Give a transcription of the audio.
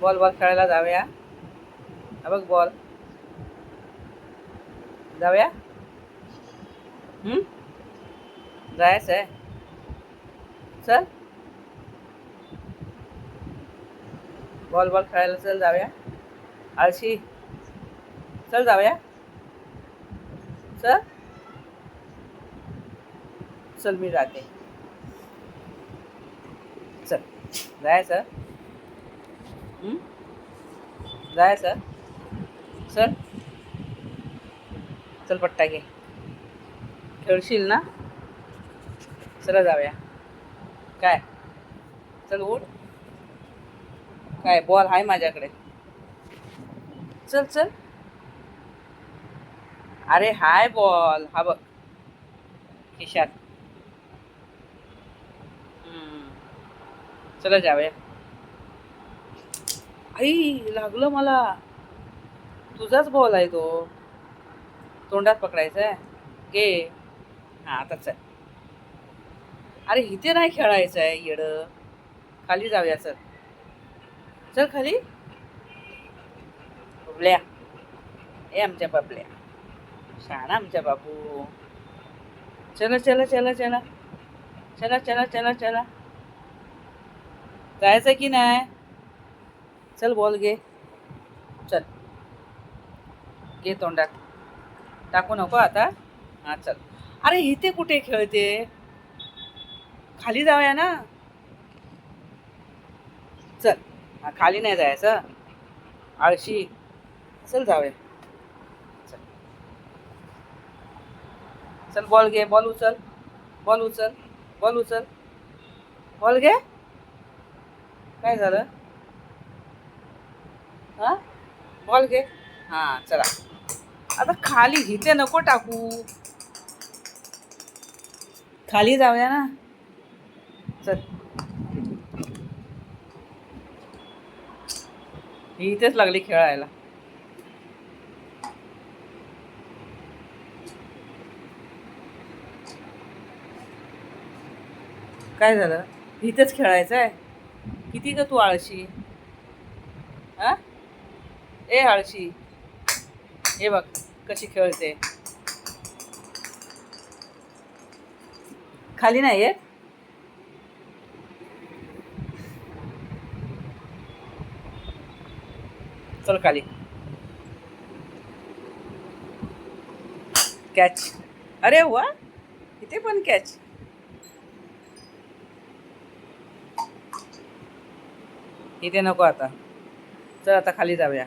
Ball ball खेळायला जाऊया. हा बघ बॉल. जाऊया. जायचं आहे. चल बॉल बॉल खेळायला चल जाऊया. आळशी चल जाऊया. चल चल मी जाते. चल जायचं. जायचं. चल चल पट्टा घे. खेळशील ना. चला जाऊया. काय चल उठ. काय बॉल आहे माझ्याकडे. चल चल. अरे हाय बॉल हा बघ खिशात. चला जाऊया. आई लागलं मला. तुझाच बॉल आहे तो. तोंडात पकडायचा आहे. घे. हां आता चल. अरे इथे नाही खेळायचं आहे येडं. खाली जाऊया चल. चल खाली. बबल्या. ए आमच्या बबल्या. शाणा आमच्या बाबू. चला चला चला चला. चला चला चला चला. जायचं की नाही. चल बॉल घे. चल घे तोंडात. टाकू नको आता. हां चल. अरे इथे कुठे खेळते. खाली जाऊया ना. चल. हां खाली नाही जायचं. आळशी. चल जाऊया. चल चल बॉल घे. बॉल उचल. बॉल उचल. बॉल उचल. बॉल घे. काय झालं. हां बॉल घे. हां चला. आता खाली इथे नको टाकू. खाली जाऊया ना. चल ही इथेच लागली खेळायला. काय झालं. इथेच खेळायचं आहे. किती ग तू आळशी. हां ए आळशी. हे बघ कशी खेळते. खाली नाही येत. चल खाली. कॅच. अरे वा. इथे पण कॅच. इथे नको आता. चल आता खाली जाऊया.